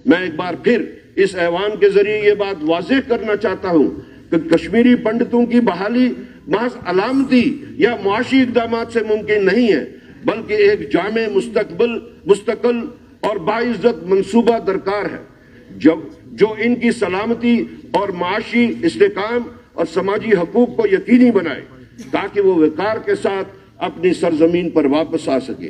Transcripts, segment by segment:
मैं एक बार फिर इस ऐवान के जरिए ये बात वाज़ेह करना चाहता हूं कि कश्मीरी पंडितों की बहाली महज अलामती या मुआशी इकदाम से मुमकिन नहीं है, बल्कि एक जामे मुस्तकल और बाइज्जत मंसूबा दरकार है जो इनकी सलामती और माशी इस्तेकाम और समाजी हकूक को यकीनी बनाए ताकि वो वकार के साथ अपनी सरजमीन पर वापस आ सके।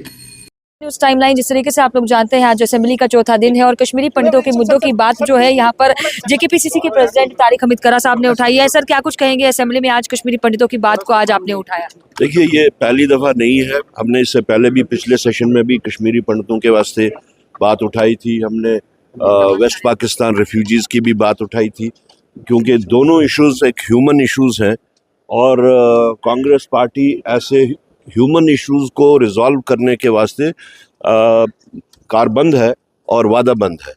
न्यूज़ टाइमलाइन जिस तरीके से आप लोग जानते हैं, आज असेंबली का चौथा दिन है और कश्मीरी पंडितों के मुद्दों की बात जो है यहाँ पर जेकेपीसीसी के प्रेसिडेंट तारिक हमीद करा साहब ने उठाई है। सर, क्या कुछ कहेंगे असेंबली में आज कश्मीरी पंडितों की बात को आज आपने उठाया? देखिए, ये पहली दफ़ा नहीं है, हमने इससे पहले भी पिछले सेशन में भी कश्मीरी पंडितों के वास्ते बात उठाई थी। हमने वेस्ट पाकिस्तान रेफ्यूजीज़ की भी बात उठाई थी, क्योंकि दोनों इश्यूज़ एक ह्यूमन इश्यूज़ हैं और कांग्रेस पार्टी ऐसे ह्यूमन इश्यूज़ को रिजॉल्व करने के वास्ते कारबंद है और वादाबंद है।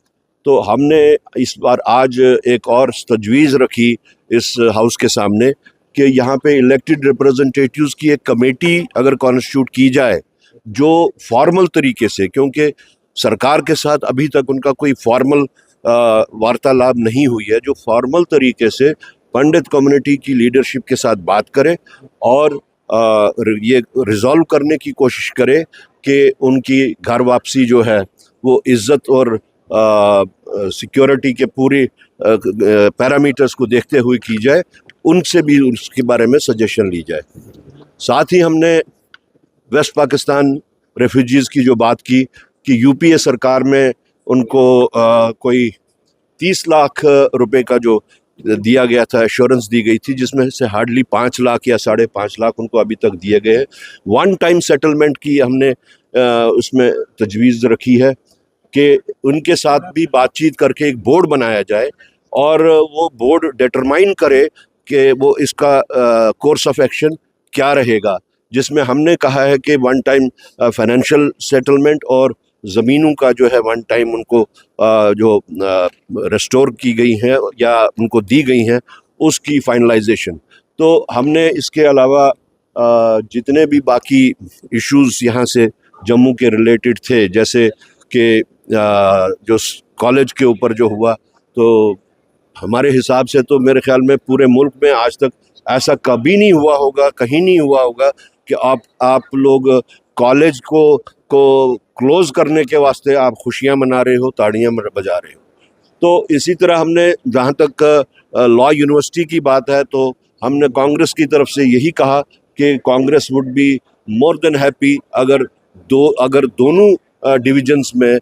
तो हमने इस बार आज एक और तजवीज़ रखी इस हाउस के सामने कि यहाँ पे इलेक्टेड रिप्रेजेंटेटिव्स की एक कमेटी अगर कॉन्स्टिट्यूट की जाए जो फॉर्मल तरीके से, क्योंकि सरकार के साथ अभी तक उनका कोई फॉर्मल वार्तालाप नहीं हुई है, जो फॉर्मल तरीके से पंडित कम्युनिटी की लीडरशिप के साथ बात करे और ये रिजॉल्व करने की कोशिश करे कि उनकी घर वापसी जो है वो इज़्ज़त और सिक्योरिटी के पूरे पैरामीटर्स को देखते हुए की जाए, उनसे भी उसके बारे में सजेशन ली जाए। साथ ही हमने वेस्ट पाकिस्तान रेफ्यूजीज़ की जो बात की कि यूपीए सरकार में उनको कोई 30 लाख रुपए का जो दिया गया था, एश्योरेंस दी गई थी, जिसमें से हार्डली 5 लाख या 5.5 लाख उनको अभी तक दिए गए हैं। वन टाइम सेटलमेंट की हमने उसमें तजवीज़ रखी है कि उनके साथ भी बातचीत करके एक बोर्ड बनाया जाए और वो बोर्ड डिटरमाइन करे कि वो इसका कोर्स ऑफ एक्शन क्या रहेगा, जिसमें हमने कहा है कि वन टाइम फाइनेंशियल सेटलमेंट और ज़मीनों का जो है वन टाइम उनको जो रेस्टोर की गई हैं या उनको दी गई हैं उसकी फाइनलाइजेशन। तो हमने इसके अलावा जितने भी बाकी इश्यूज़ यहाँ से जम्मू के रिलेटेड थे, जैसे कि जो कॉलेज के ऊपर जो हुआ, तो हमारे हिसाब से तो मेरे ख्याल में पूरे मुल्क में आज तक ऐसा कभी नहीं हुआ होगा, कहीं नहीं हुआ होगा कि आप लोग कॉलेज को क्लोज़ करने के वास्ते आप खुशियां मना रहे हो, ताड़ियां बजा रहे हो। तो इसी तरह हमने, जहां तक लॉ यूनिवर्सिटी की बात है, तो हमने कांग्रेस की तरफ से यही कहा कि Congress would be more than happy अगर दोनों डिविजन्स में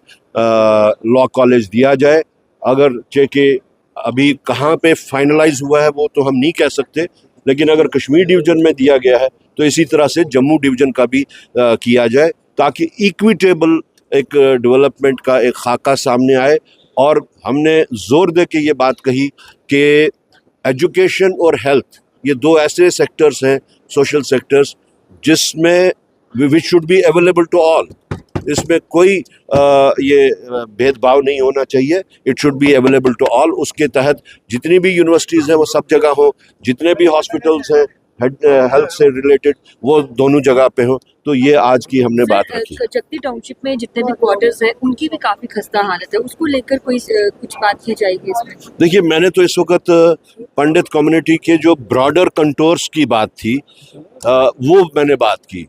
लॉ कॉलेज दिया जाए। अगर चेके अभी कहाँ पे फाइनलाइज हुआ है वो तो हम नहीं कह सकते, लेकिन अगर कश्मीर डिवीज़न में दिया गया है तो इसी तरह से जम्मू डिवीज़न का भी किया जाए, ताकि इक्विटेबल एक डेवलपमेंट का एक खाका सामने आए। और हमने ज़ोर दे के ये बात कही कि एजुकेशन और हेल्थ, ये दो ऐसे सेक्टर्स हैं, सोशल सेक्टर्स, जिसमें which should be available to all. इसमें कोई ये भेदभाव नहीं होना चाहिए, it should be available to all. उसके तहत जितनी भी यूनिवर्सिटीज़ हैं वो सब जगह हो, जितने भी हॉस्पिटल्स हैं हेल्थ से रिलेटेड वो दोनों जगह पे हो। तो ये आज की हमने बात रखी। चकती टाउनशिप में जितने भी क्वार्टर्स हैं उनकी भी काफ़ी खस्ता हालत है, उसको लेकर कोई कुछ बात की जाएगी इसमें? देखिए, मैंने तो इस वक्त पंडित कम्युनिटी के जो ब्रॉडर कंटोर्स की बात थी वो मैंने बात की।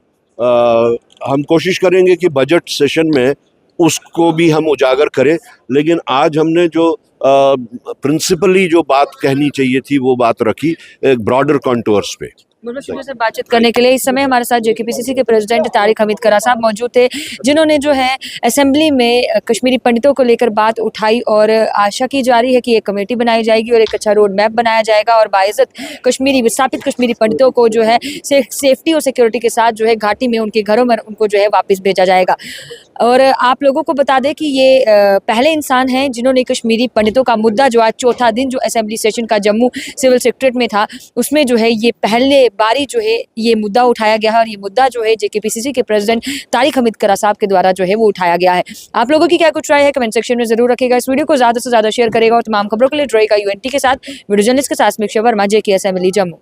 हम कोशिश करेंगे कि बजट सेशन में उसको भी हम उजागर करें, लेकिन आज हमने जो प्रिंसिपली जो बात कहनी चाहिए थी वो बात रखी एक ब्रॉडर कंटोर्स पे। शुरू से बातचीत करने के लिए इस समय हमारे साथ जेकेपीसीसी के प्रेसिडेंट तारिक हमीद करा साहब मौजूद थे, जिन्होंने जो है असेंबली में कश्मीरी पंडितों को लेकर बात उठाई और आशा की जा रही है कि एक कमेटी बनाई जाएगी और एक अच्छा रोड मैप बनाया जाएगा और बाइज्जत कश्मीरी विस्थापित कश्मीरी पंडितों को जो है सेफ्टी और सिक्योरिटी के साथ जो है घाटी में उनके घरों में उनको जो है वापस भेजा जाएगा। और आप लोगों को बता दें कि ये पहले इंसान हैं जिन्होंने कश्मीरी पंडितों का मुद्दा जो आज चौथा दिन जो असेंबली सेशन का जम्मू सिविल सेक्रेटरीट में था उसमें जो है ये पहले बारी जो है ये मुद्दा उठाया गया है और ये मुद्दा जो है जेकेपीसीसी के प्रेसिडेंट तारिक हमीद करा साहब के द्वारा जो है वो उठाया गया है। आप लोगों की क्या कुछ राय है कमेंट सेक्शन में जरूर रखिएगा। इस वीडियो को ज़्यादा से ज़्यादा शेयर करेगा और तमाम खबरों के लिए रहेगा यूएनटी के साथ वीडियो जर्नलिस्ट के साथ समीक्षा वर्मा, जेके असेंबली जम्मू।